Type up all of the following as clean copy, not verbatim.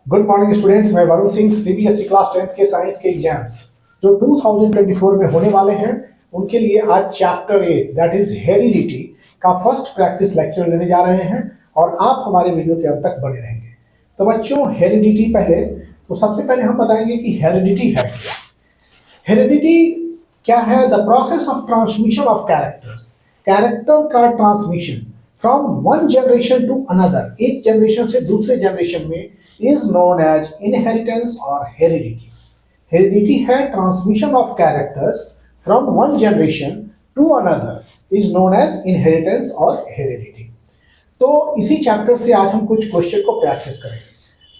Good morning students, मैं Varun Singh. CBSE class 10th के science के एग्जाम्स जो 2024 में होने वाले हैं उनके लिए आज चैप्टर 8 दैट इज हेरिडिटी का फर्स्ट प्रैक्टिस लेक्चर लेने जा रहे हैं और आप हमारे वीडियो के अंत तक बने रहेंगे। तो बच्चों, हेरिडिटी सबसे पहले हम बताएंगे कि हेरिडिटी है क्या। हेरिडिटी क्या है? The process of transmission of characters, character का transmission from one generation to another, एक जनरेशन से दूसरे जनरेशन में, is known as inheritance or heredity. Heredity है transmission of characters from one generation to another is known as inheritance or heredity. तो इसी chapter से आज हम कुछ क्वेश्चन को प्रैक्टिस करेंगे,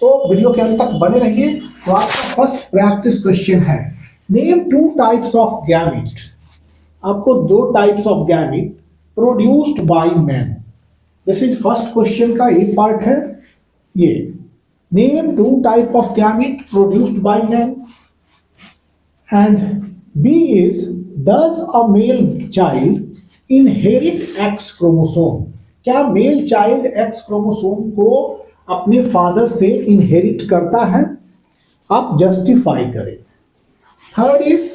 तो वीडियो के अंत तक बने रहिए। तो आपका फर्स्ट प्रैक्टिस क्वेश्चन है, name two types of gamete. आपको दो types of gamete produced by man. This is first question का ए पार्ट है ये। Name two type of gamete produced by man. And B is, does a male child inherit X chromosome? क्या male child X chromosome को अपने father से inherit करता है? आप जस्टिफाई करें। Third is,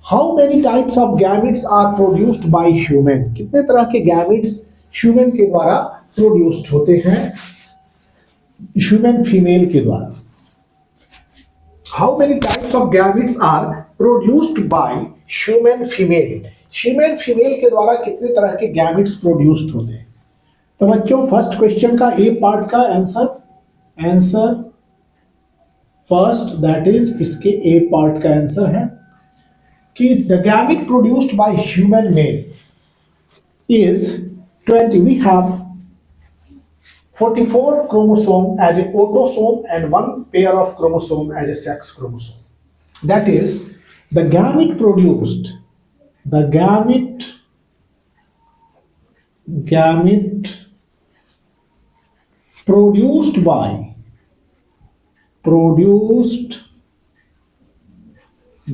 how many types of gametes are produced by human? कितने तरह के गैमेट्स ह्यूमन के द्वारा प्रोड्यूस्ड होते हैं, ह्यूमन फीमेल के द्वारा? How many types of gametes are produced by human female? Human female के द्वारा कितने तरह के गैमेट्स प्रोड्यूस्ड होते हैं? तो बच्चों, फर्स्ट क्वेश्चन का ए पार्ट का आंसर फर्स्ट, दैट इज इसके ए पार्ट का आंसर है कि the gamete produced by human male is 20. We have 44 chromosome as a autosome and one pair of chromosome as a sex chromosome. That is, the gamete produced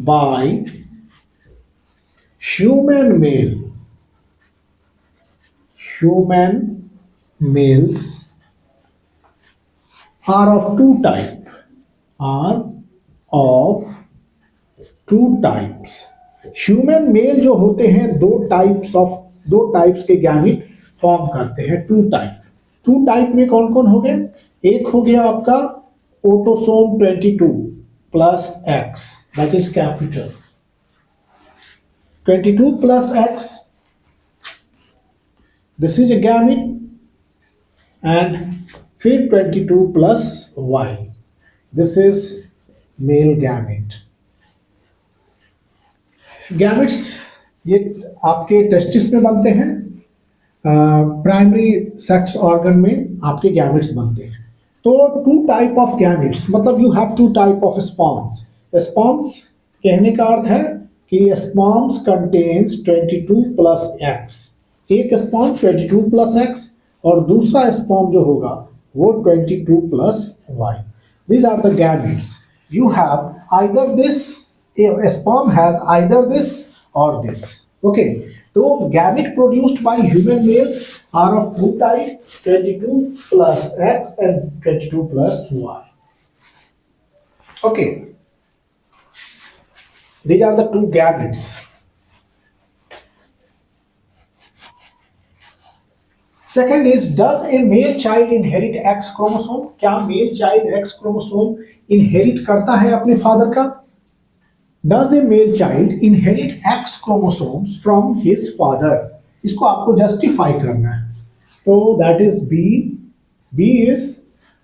by human males are of two types. Human male जो होते हैं दो types के gamete form करते हैं। To type में कौन कौन हो गए? एक हो गया आपका autosome 22 plus x, that is capital 22 plus x, this is a gamete, and फिर 22 plus y, this is male gamete. Gametes ये आपके टेस्टिस में बनते हैं, प्राइमरी सेक्स ऑर्गन में आपके गैमेट्स बनते हैं। तो टू टाइप ऑफ गैमेट्स मतलब you have two type of sperms. Sperms कहने का अर्थ है कि स्पर्म्स कंटेन्स 22 प्लस एक्स। एक स्पर्म 22 प्लस एक्स और दूसरा स्पर्म जो होगा वो 22 plus Y. These are the gametes. You have either this, a sperm has either this or this. Okay. So gamete produced by human males are of two types, 22 plus X and 22 plus Y. Okay. These are the two gametes. Second is, does a male child inherit X chromosome? क्या male child X chromosome inherit करता है अपने father का? Does a male child inherit X chromosomes from his father? इसको आपको justify करना है, तो that is B is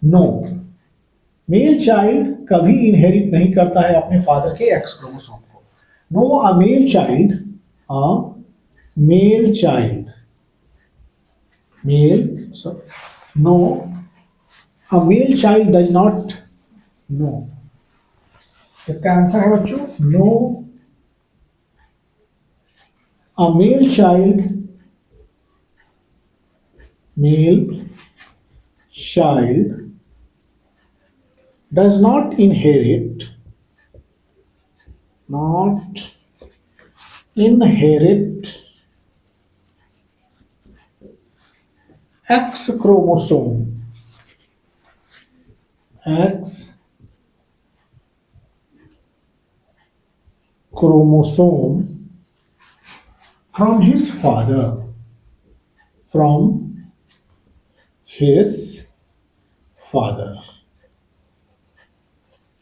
no. Male child कभी इनहेरिट नहीं करता है अपने फादर के X क्रोमोसोम को। No, a male child does not no. इसका आंसर है बच्चों no, a male child does not inherit X chromosome chromosome from his father, from his father.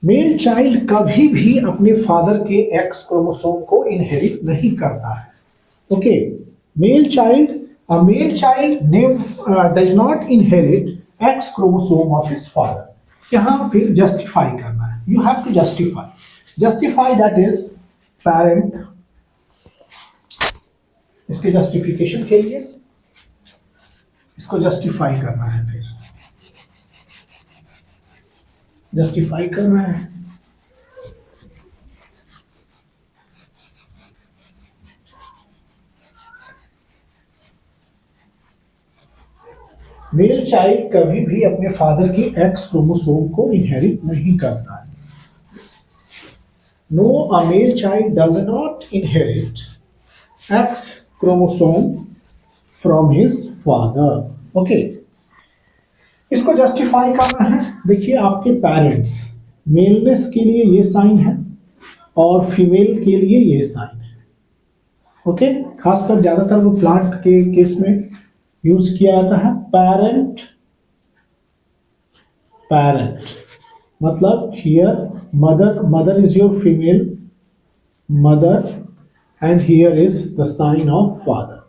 Mail child कभी भी अपने फादर के एक्स क्रोमोसोम को इनहेरिट नहीं करता है. Okay, male child, a male child does not inherit X chromosome of his father. यहां फिर जस्टिफाई करना है. You have to justify that is parent. इसके जस्टिफिकेशन के लिए इसको जस्टिफाई करना है. फिर जस्टिफाई करना है. मेल चाइल्ड कभी भी अपने फादर के एक्स क्रोमोसोम को इनहेरिट नहीं करता है. No, a male child does not inherit X chromosome from his father. Okay, इसको जस्टिफाई करना है. देखिए, आपके पेरेंट्स, मेलनेस के लिए ये साइन है और फीमेल के लिए ये साइन है. ओके, खासकर ज्यादातर वो प्लांट के केस में यूज किया जाता है. पेरेंट मतलब here mother is your female mother and here is the sign of father.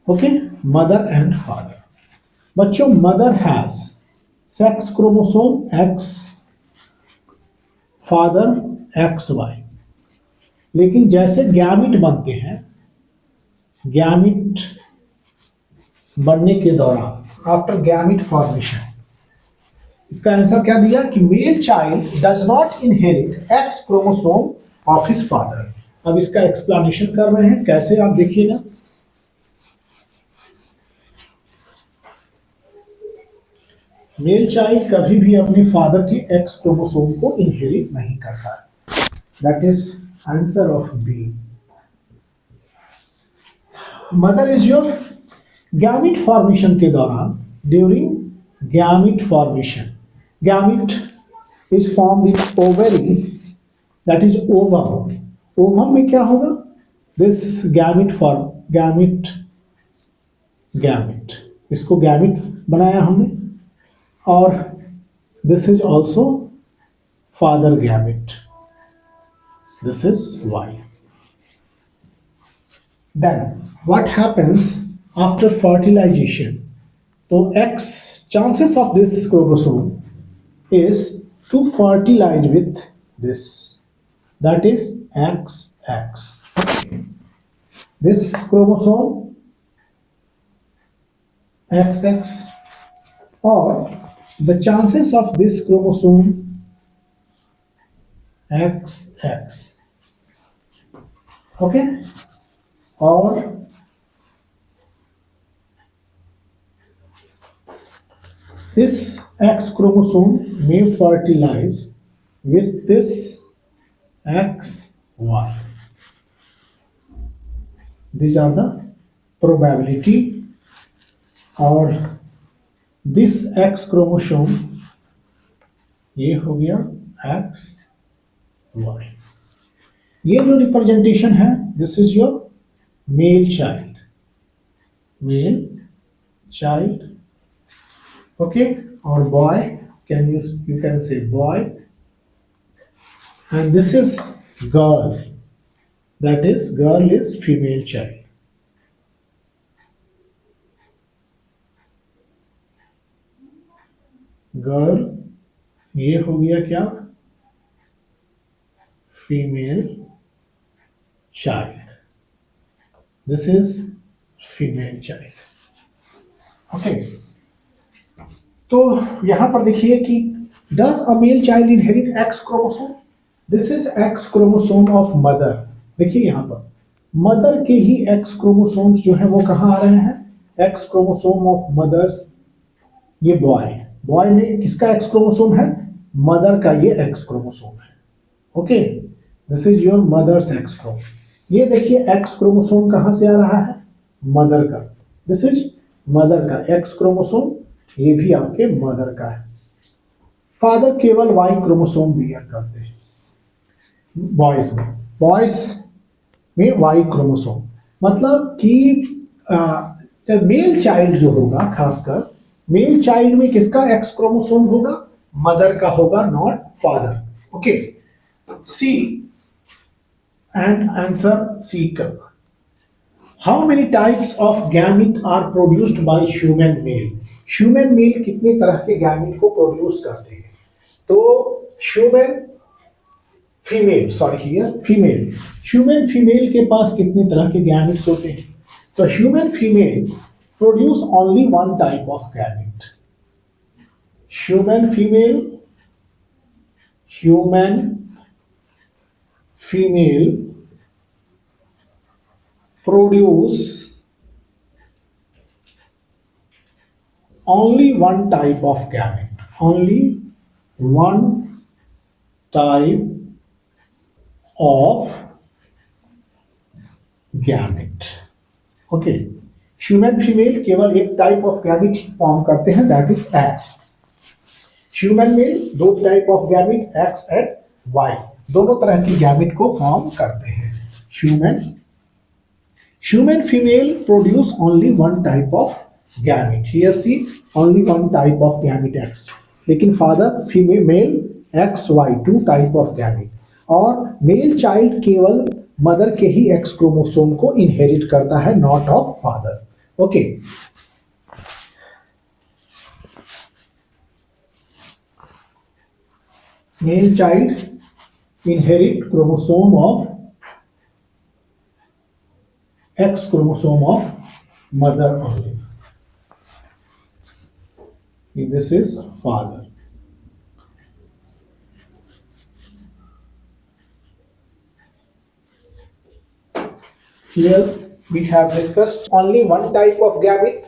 Okay, mother and father. बच्चों, mother has sex chromosome X, father X Y. लेकिन जैसे गैमिट बनते हैं, गैमिट बनने के दौरान, आफ्टर गैमिट फॉर्मेशन, इसका आंसर क्या दिया कि male child does not inherit X chromosome of his father. अब इसका एक्सप्लेनेशन कर रहे हैं. कैसे, आप देखिएगा. मेल चाइल्ड कभी भी अपने फादर के एक्स क्रोमोसोम को इनहेरिट नहीं करता है. That is answer of B. Mother is your gamete formation के दौरान, during gamete formation, gamete is formed in ovary, that is ovum. Ovum में क्या होगा? दिस गैमिट फॉर्म, गैमिट, इसको गैमिट बनाया हमने. और this is also father gamete. This is Y. Then what happens after fertilization? So X chances of this chromosome is to fertilize with this. That is XX. This chromosome XX, or the chances of this chromosome XX, okay, or this X chromosome may fertilize with this XY. These are the probability. और this X chromosome, ये हो गया X Y. ये जो representation है, this is your male child. Okay, और boy, you can say boy. And this is girl, that is girl is female child. Girl, ये हो गया क्या? Female child. This is female child. Okay, तो यहां पर देखिए कि does a male child inherit X chromosome? This is X chromosome of mother. देखिए यहां पर मदर के ही एक्स क्रोमोसोम्स जो है वो कहां आ रहे हैं? X chromosome of mother's. ये बॉय में किसका एक्स क्रोमोसोम है? मदर का ये एक्स क्रोमोसोम है. Okay, this is your mother's X chromosome. ये देखिए एक्स क्रोमोसोम कहां से आ रहा है? मदर का. दिस इज मदर का एक्स क्रोमोसोम, ये भी आपके मदर का है. फादर केवल वाई क्रोमोसोम बियर करते हैं. बॉयज में, बॉयज में वाई क्रोमोसोम, मतलब कि जब मेल चाइल्ड जो होगा, खासकर मेल चाइल्ड में किसका एक्स क्रोमोसोम होगा, मदर का होगा, not father. Okay, C and answer C का। How many types of gamete are produced by human male, human male कितने तरह के गैमिट को प्रोड्यूस करते हैं, तो human female, sorry here female, human female के पास कितने तरह के गैमेट्स होते हैं, तो human female produce only one type of gamete, human female, human female produce only one type of gamete, only one type of gamete। Okay, human female केवल एक टाइप ऑफ गैमेट फॉर्म करते हैं, that is X. Human male दो type of gamete, X and Y, दोनों तरह की gamete को form करते हैं। Human female produce only one type of gamete, here see only one type of gamete X, लेकिन father female male X Y two type of gamete, और male child केवल mother के ही एक्स क्रोमोसोम को inherit करता है, not of father. Okay, male child inherit chromosome of x chromosome of mother only, this is father। Here we have discussed only one type of gamete,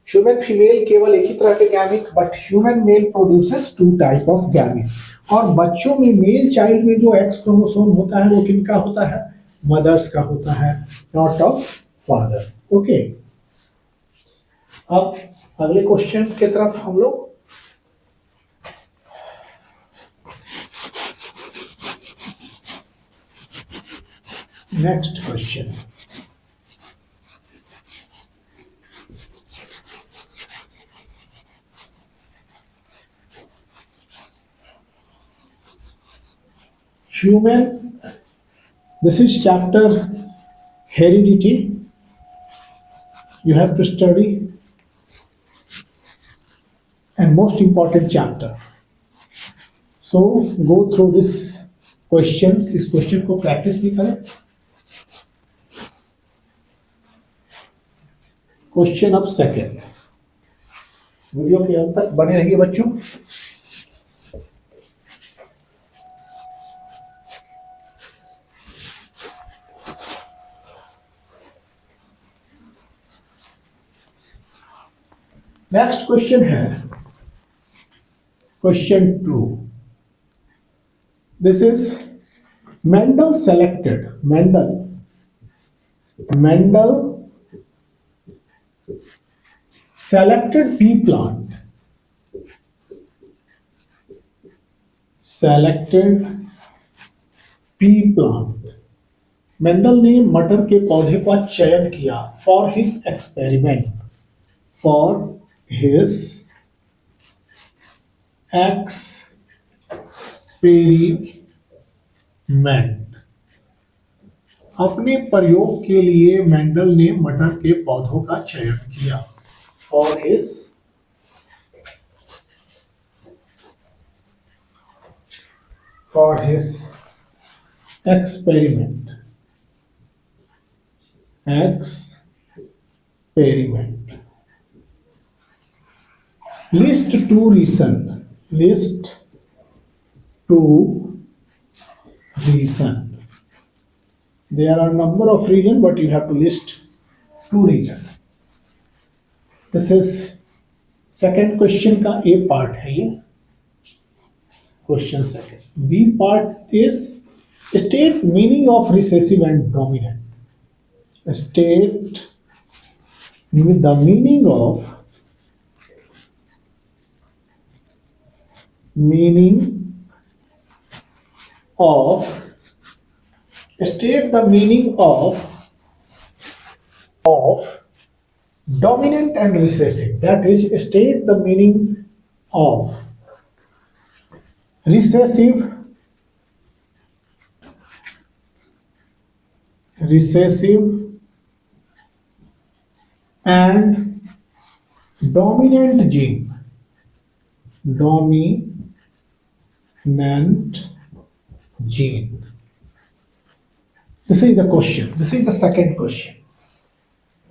human female केवल एक ही तरह के gamete, but human male produces two type of gamete, और बच्चों में male child में जो एक्स क्रोमोसोम होता है वो किनका होता है, मदर्स का होता है, नॉट ऑफ फादर। ओके, अब अगले क्वेश्चन की तरफ हम लोग, next question, human, this is chapter heredity, you have to study and most important chapter, so go through this questions, इस क्वेश्चन को प्रैक्टिस भी करें। क्वेश्चन अब सेकेंड, वीडियो के अंत तक बने रहिए बच्चों। नेक्स्ट क्वेश्चन है question 2, this is Mendel selected pea plant, Mendel ने मटर के पौधे का चयन किया फॉर हिज एक्सपेरिमेंट, अपने प्रयोग के लिए मेंडल ने मटर के पौधों का चयन किया for his experiment। List two reason। There are number of reasons, but you have to list two reasons। This is second question का A part है ये, question second। B part is state meaning of recessive and dominant। State the meaning of State the meaning of dominant and recessive. That is, state the meaning of recessive, and dominant gene. Dominant gene. This is the question. This is the second question.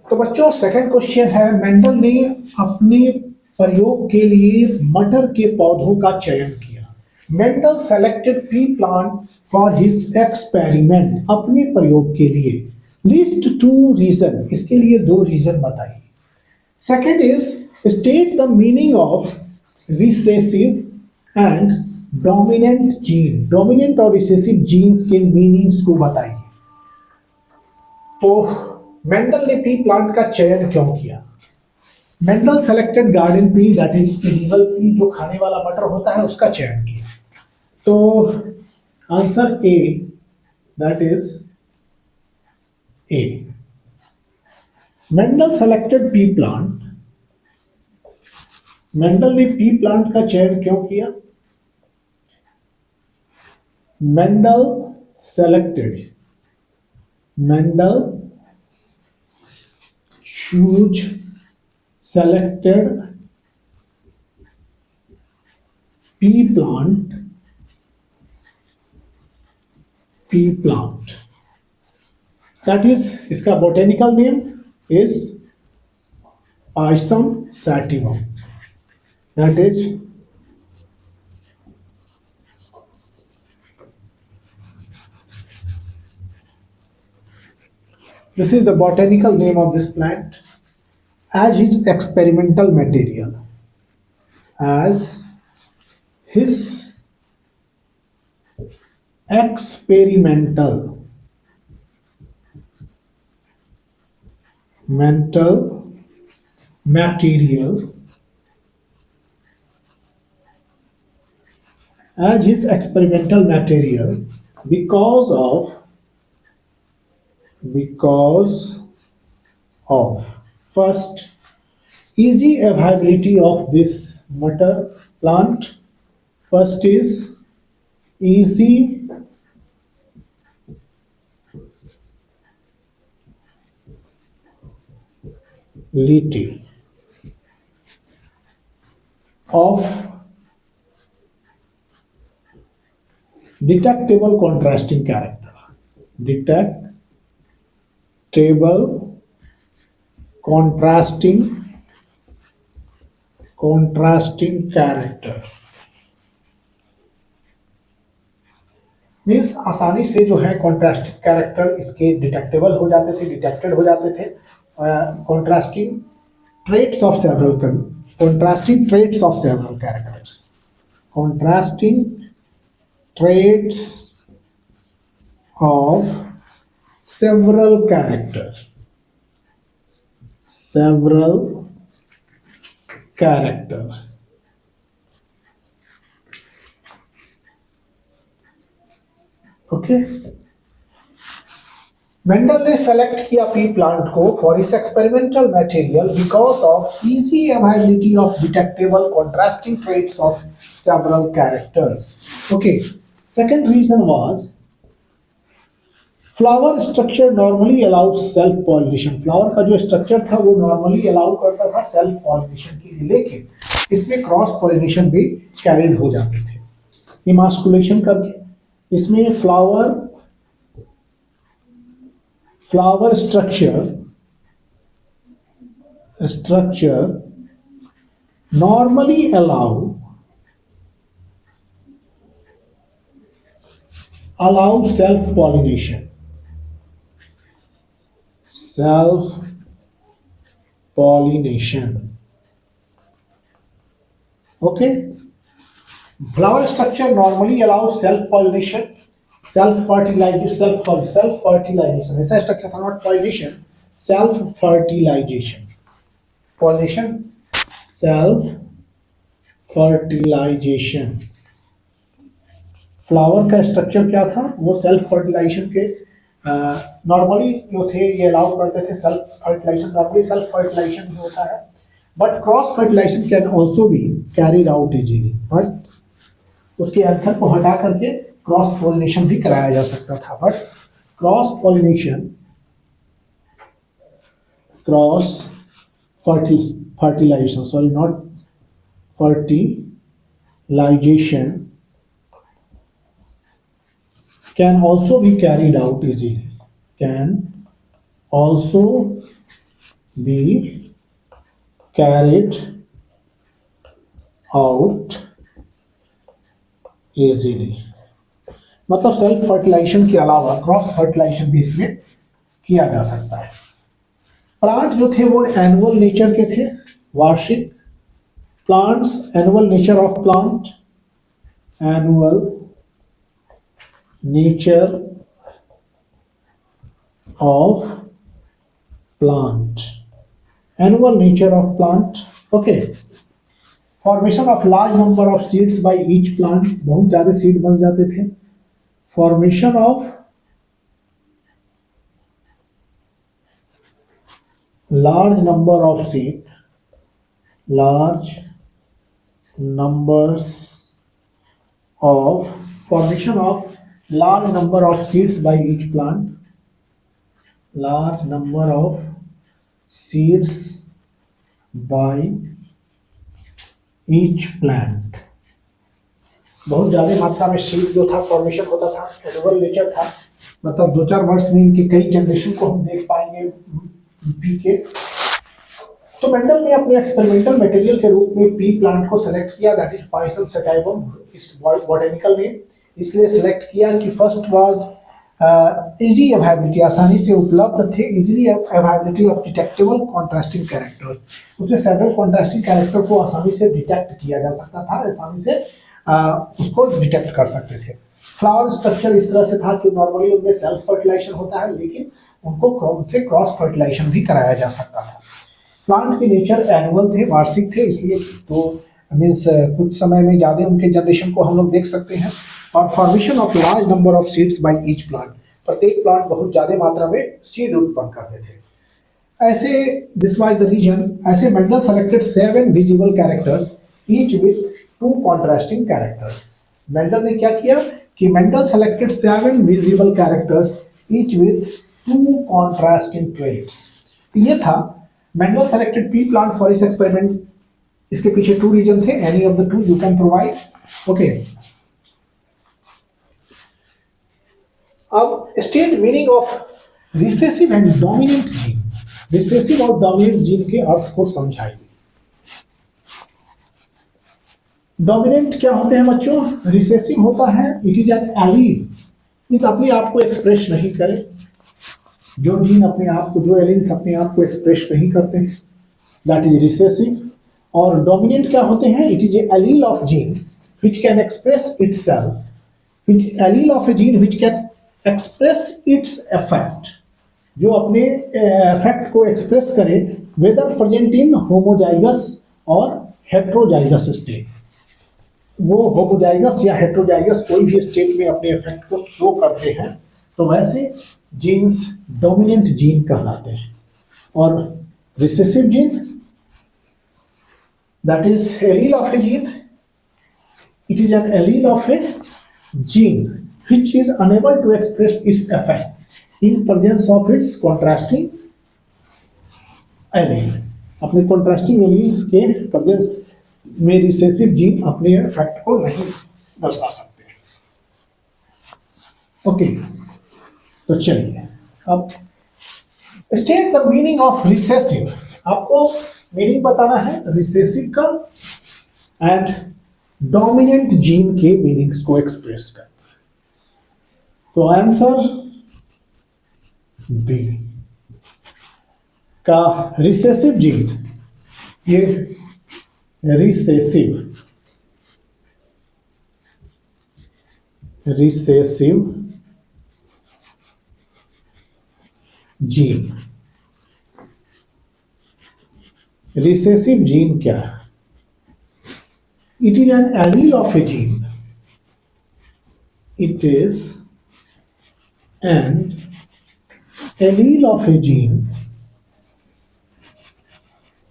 तो बच्चों second question है, Mendel ने अपने प्रयोग के लिए मटर के पौधों का चयन किया। Mendel selected P plant for his experiment, अपने प्रयोग के लिए। लिस्ट टू रीजन, इसके लिए दो रीजन बताइए। Second is state the meaning of recessive and dominant gene. Dominant और रिसेसिव जीन्स के मीनिंग्स को बताइए। तो मेंडल ने पी प्लांट का चयन क्यों किया? Mendel selected garden pea, that is edible P, जो खाने वाला मटर होता है, उसका चयन किया। तो answer A, that is a. Mendel selected P plant, Mendel ने पी प्लांट का चयन क्यों किया? Mendel selected, Mendel selected pea plant, that is, इसका botanical name is Pisum sativum, that is this is the botanical name of this plant. As his experimental material, as his experimental material, as his experimental material, because of first, easy availability of this mटर plant. First is easy availability of detectable contrasting character. Detectable contrasting character means आसानी से जो है contrasting character इसके detectable हो जाते थे, detected हो जाते थे। Contrasting traits of several characters, contrasting traits of several characters, okay. Mendel ने सेलेक्ट किया पी प्लांट को फॉर इस experimental material because of easy availability of detectable contrasting traits of several characters. Okay, second reason was flower structure normally allows self pollination. Flower का जो structure था वो normally allow करता था self pollination के लिए, लेकिन इसमें क्रॉस पॉलिनेशन भी कैरिड हो जाते थे इमास्कुलेशन करके। इसमें flower structure normally allow self pollination. Okay, flower structure normally allows self pollination, self fertilization, ऐसा structure था, not pollination, self fertilization, pollination, self fertilization। Flower का स्ट्रक्चर क्या था? वो सेल्फ फर्टिलाइजेशन के नॉर्मली जो थे ये अलाउ करते थे self fertilization, normally self fertilization भी होता है, but cross fertilization can also be carried out easily, but उसके अंतर को हटा करके क्रॉस पॉलिनेशन भी कराया जा सकता था। But cross pollination, cross fertilization, sorry, not fertilization, can also be carried out easily, can also be carried out easily। मतलब सेल्फ फर्टिलाइजेशन के अलावा क्रॉस फर्टिलाइजेशन भी इसमें किया जा सकता है। प्लांट जो थे वो एनुअल नेचर के थे, वार्षिक plants, annual nature of plant, annual nature of plant, annual nature of plant. Okay, formation of large number of seeds by each plant, बहुत ज्यादा सीड बन जाते थे। Formation of large number of seed, large numbers of formation of large number of seeds by each plant, large number of seeds by each plant, बहुत ज्यादा मात्रा में seed जो था फॉर्मेशन होता था, एनुअल नेचर था, मतलब 2-4 वर्ष में इनके कई जनरेशन को हम देख पाएंगे पी के। तो मेंडल ने अपने एक्सपेरिमेंटल मटेरियल के रूप में पी प्लांट को सेलेक्ट किया, दैट इज पाइसन सटाइवम, इस बॉटनिकल नेम, इसलिए सेलेक्ट किया कि फर्स्ट वाज इजी अवेलेबिलिटी, आसानी से उपलब्ध थे, easily availability of detectable contrasting characters, उसमें सेवरल कॉन्ट्रास्टिंग कैरेक्टर को आसानी से डिटेक्ट किया जा सकता था, आसानी से उसको डिटेक्ट कर सकते थे। फ्लावर स्ट्रक्चर इस तरह से था कि नॉर्मली उनमें सेल्फ फर्टिलाइजेशन होता है, लेकिन उनको से क्रॉस फर्टिलाइजेशन भी कराया जा सकता था। प्लांट के नेचर एनुअल थे, वार्षिक थे, इसलिए तो मीन्स कुछ समय में ज़्यादा उनके जनरेशन को हम लोग देख सकते हैं। और formation of large number of seeds by each plant, प्रत्येक प्लांट बहुत ज़्यादा मात्रा में सीड उत्पन्न करते थे। ऐसे दिस वाज द रीजन, ऐसे Mendel selected 7 visible characters each with 2 contrasting characters. Mendel ने क्या किया कि Mendel selected 7 visible characters each with 2 contrasting traits। ये था Mendel selected P plant for इस एक्सपेरिमेंट। इसके पीछे 2 रीजन थे, any of the 2 you can provide. Okay, अब state meaning of recessive and dominant gene. Recessive और डोमिनेंट जीन के अर्थ को समझाइए। डोमिनेंट क्या होते हैं बच्चों? रिसेसिव होता है it is an allele, means अपने आप को एक्सप्रेस नहीं करे, जो जीन अपने आप को, जो एलील्स अपने आप को एक्सप्रेस नहीं करते हैं, दैट इज रिसेसिव। और डोमिनेंट क्या होते हैं? It is a allele of gene which can express itself, which allele of A gene which can express its effect, जो अपने इफेक्ट को एक्सप्रेस करे वेदर प्रेजेंट इन होमोजाइगस और हेट्रोजाइगस स्टेट। वो होमोजाइगस या हेट्रोजाइगस कोई भी स्टेट में अपने इफेक्ट को शो करते हैं, तो वैसे जीन्स डोमिनेंट जीन कहलाते हैं। और recessive gene that is allele of A gene, it is an allele of A gene which is unable to express its effect in presence of its contrasting allele। अपने contrasting alleles के presence में recessive gene अपने effect को नहीं दर्शा सकते। Okay, तो चलिए अब state the meaning of recessive. आपको मीनिंग बताना है रिसेसिव का एंड डोमिनेंट जीन के मीनिंग्स को एक्सप्रेस कर। तो आंसर बी का रिसेसिव जीन, ये रिसेसिव जीन, रिसेसिव जीन क्या है? It is an allele of A gene, it is an allele of a gene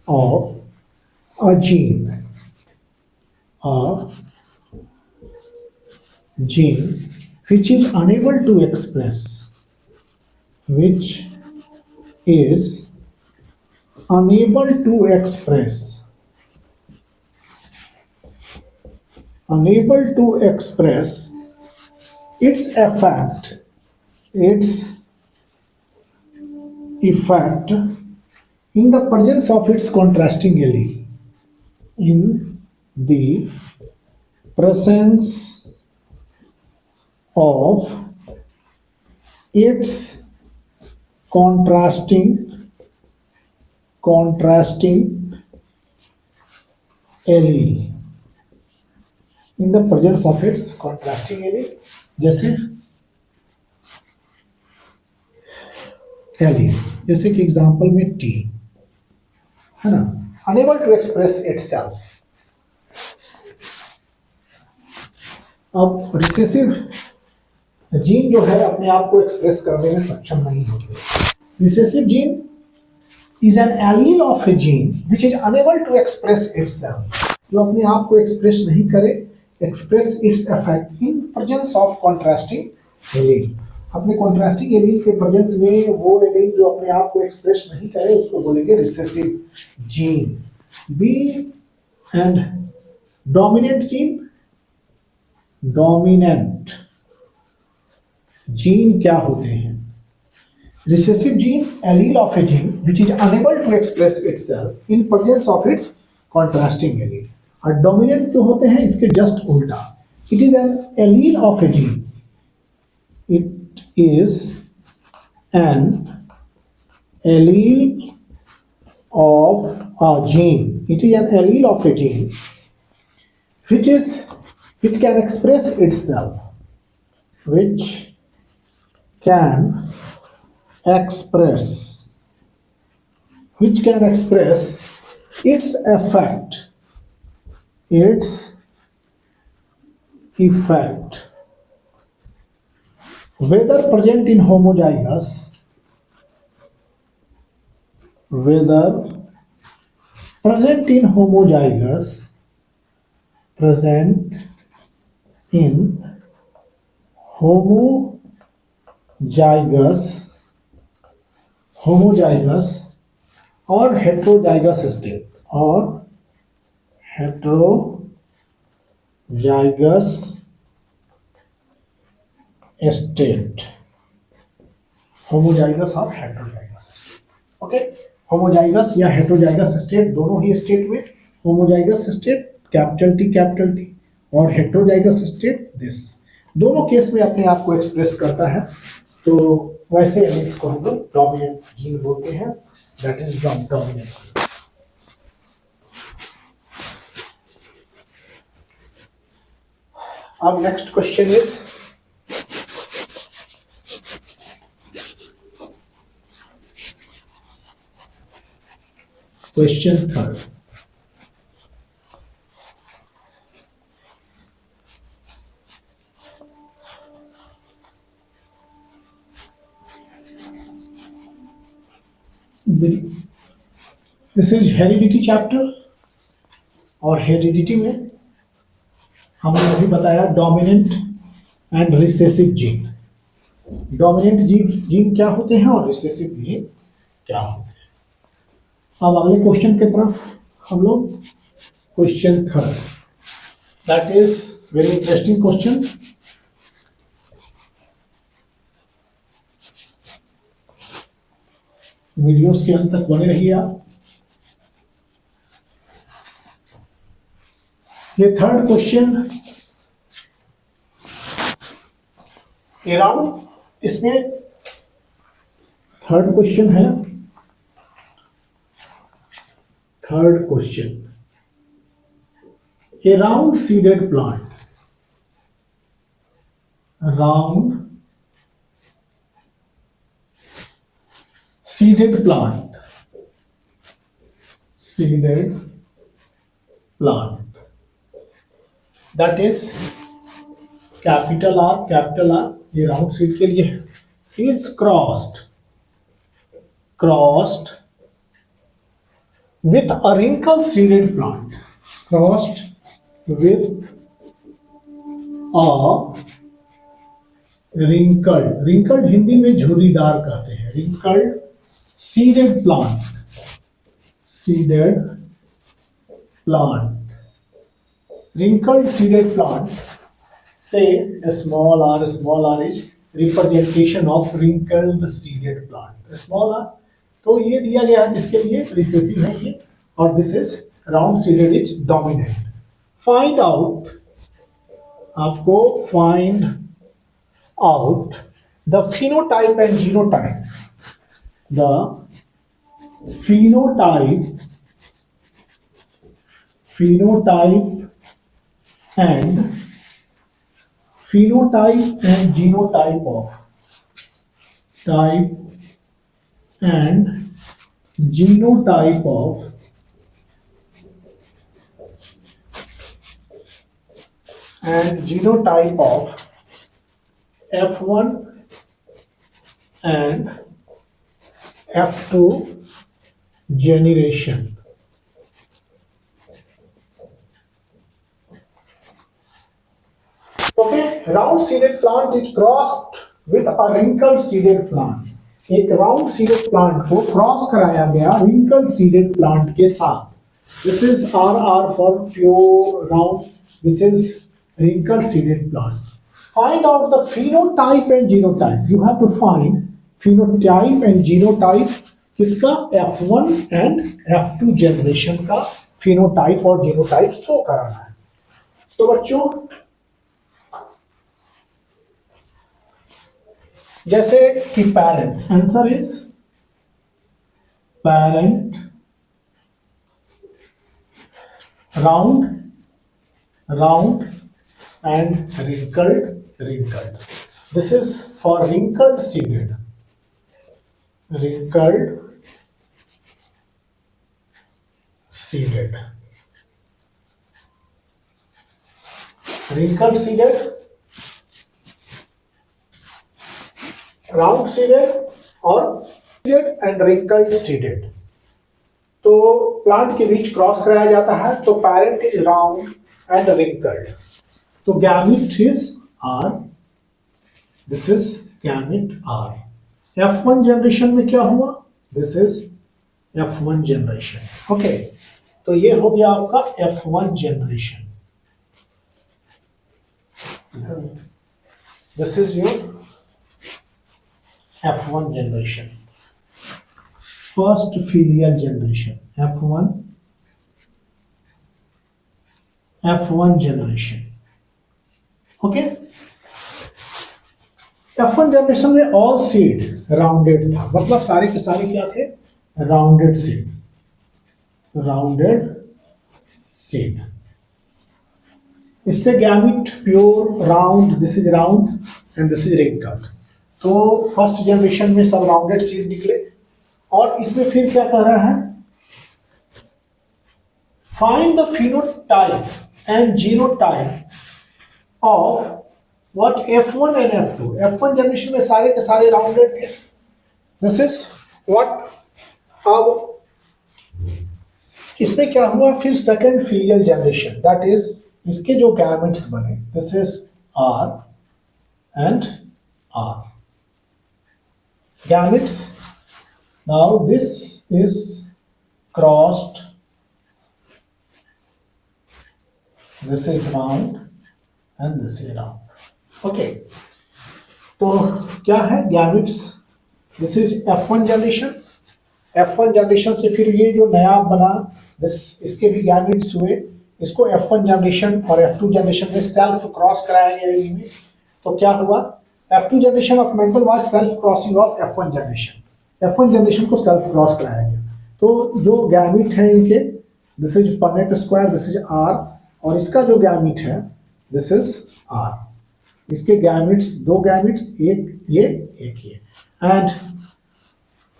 of a gene a gene which is unable to express which is unable to express unable to express its effect in the presence of its contrasting allele in the presence of its contrasting allele in the presence of its contrasting allele जैसे allele जैसे कि example में T है ना unable to express itself अब recessive gene जो है अपने आप को एक्सप्रेस करने में सक्षम नहीं होती recessive gene is an allele of a gene which is unable to express itself जो अपने आप को एक्सप्रेस नहीं करे express its effect in presence of contrasting allele अपने contrasting allele के presence में वो allele जो अपने आप को एक्सप्रेस नहीं करे उसको बोलेंगे recessive gene be and dominant gene क्या होते हैं recessive gene allele of a gene which is unable to express itself in presence of its contrasting allele और dominant जो होते हैं इसके just उल्टा it is an allele of a gene it is an allele of a gene it is an allele of a gene which can express itself which can express its effect whether present in homozygous homozygous or heterozygous state homozygous और heterozygous state okay homozygous या heterozygous state दोनों ही state में homozygous state capital T और heterozygous state this दोनों case में अपने आप को एक्सप्रेस करता है तो वैसे इसको हम लोग डोमिनेंट जीन बोलते हैं दैट इज डोमिनेंट अब next question is question third this is heredity chapter और हेरिडिटी में हमने अभी बताया dominant and recessive gene dominant gene क्या होते हैं और रिसेसिव जीन क्या होते हैं अब अगले क्वेश्चन की तरफ हम लोग question third that is very interesting question videos के अंत तक बने रहिए आप ये थर्ड क्वेश्चन अराउंड इसमें थर्ड क्वेश्चन है third question a round seeded plant that is capital R ये राउंड सीड के लिए है is crossed crossed with a wrinkle seeded plant, crossed with a wrinkled Hindi में झुर्रीदार कहते हैं, wrinkled seeded plant, say a small r is representation of wrinkled seeded plant, small r, तो ये दिया गया है जिसके लिए रिसेसिव है ये, और this is round seeded is dominant. Find out, आपको find out the phenotype and genotype, the phenotype and genotype of F1 and F2 generation. Okay, round seeded plant is crossed with a wrinkled seeded plant. एक round seeded plant को cross कराया गया wrinkled seeded plant के साथ. This is RR for pure round. This is wrinkled seeded plant. Find out the phenotype and genotype. You have to find phenotype and genotype किसका, F1 and F2 generation का phenotype और genotype show कराना है. तो बच्चों जैसे कि parent, answer is parent round and wrinkled. This is for wrinkled seeded round seeded और सीडेड एंड wrinkled सीडेड. तो प्लांट के बीच क्रॉस कराया जाता है, तो parent is round and wrinkled. तो gamete is R, this is gamete R. F1 generation में क्या हुआ, this is F1 generation. Okay, तो ये हो गया आपका F1 generation. This is your F1 generation, first filial generation, F1 generation. Okay, F1 generation में all seed rounded था, मतलब सारे के सारे क्या थे, rounded seed. इससे gamete pure round, this is round and this is wrinkled. तो फर्स्ट जनरेशन में सब राउंडेड सीड निकले, और इसमें फिर क्या कह रहा है, find the phenotype and genotype of what F1 and F2. F1 generation में सारे के सारे राउंडेड थे, दिस इज व्हाट. अब इसमें क्या हुआ, फिर second filial generation, that is इसके जो गैमेट्स बने, this is R and R. Gametes. Now this is crossed. This is round and this is round. Okay. तो क्या है gametes? This is F1 generation. F1 generation से फिर ये जो नया बना, इसके भी gametes हुए. इसको F1 जनरेशन और F2 जनरेशन में सेल्फ क्रॉस कराया गया में. तो क्या हुआ, F2 generation of mental was self crossing of F1 generation. F1 generation को सेल्फ क्रॉस कराया गया. तो जो गैमेट है इनके, this is Punnett square, this is R, और इसका जो गैमेट है दिस इज R. इसके गैमेट्स, दो गैमेट्स, एक ये and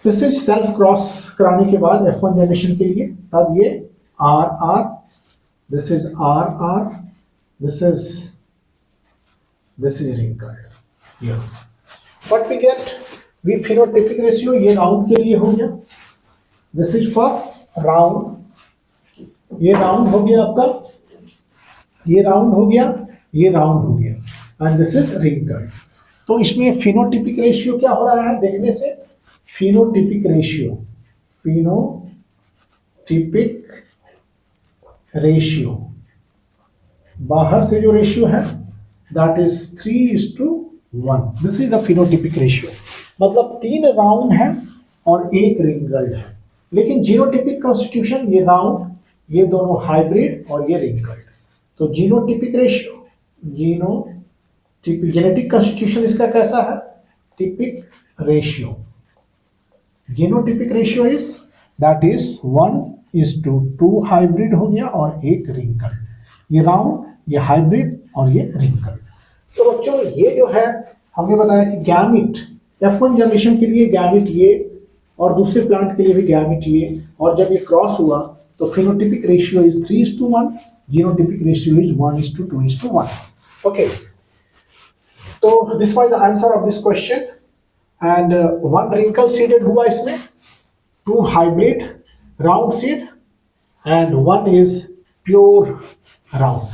this is self cross कराने के बाद F1 जनरेशन के लिए, तब ये R, this is R, this is wrinkled. Here what we get, we phenotypic ratio ये राउंड के लिए हो गया, दिस इज फॉर राउंड, ये राउंड हो गया आपका, ये राउंड हो गया, ये राउंड हो गया, एंड दिस इज रिंकल्ड। तो इसमें फिनोटिपिक रेशियो क्या हो रहा है देखने से, फिनोटिपिक रेशियो, फिनोटिपिक रेशियो, बाहर से जो रेशियो है that is 3:1, this is the phenotypic ratio. मतलब 3 राउंड है और 1 रिंकल्ड है। लेकिन जीनोटिपिक कॉन्स्टिट्यूशन, ये राउंड, ये दोनों हाइब्रिड और ये रिंकल्ड। तो genotypic ratio, genotypic genetic constitution इसका कैसा है, टिपिक ratio, genotypic ratio is that is 1:2 hybrid हो गया और 1 रिंकल्ड, ये राउंड, ये हाइब्रिड और ये रिंकल्ड। तो बच्चों ये जो है हमने बताया कि गैमिट F1 जनरेशन के लिए गैमिट ये और दूसरे प्लांट के लिए भी गैमिट ये, और जब ये क्रॉस हुआ तो phenotypic ratio is 3:1, genotypic ratio is 1:2:1। Okay, तो this was the answer of this question. And 1 wrinkle seeded हुआ इसमें, 2 hybrid round seed and 1 is pure round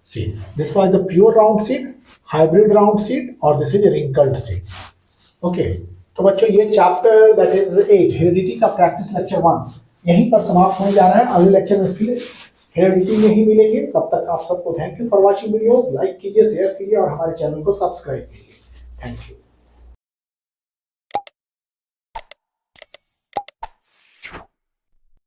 seed. This was the pure round seed, hybrid round seed, और this is wrinkled seed. Okay, तो बच्चों ये chapter that is 8 heredity का practice lecture 1 यहीं पर समाप्त होने जा रहा है। अगले लेक्चर में फिर हेरिडिटी में ही मिलेंगे। तब तक आप सबको thank you for watching videos, like कीजिए, शेयर कीजिए और हमारे चैनल को सब्सक्राइब कीजिए। Thank you.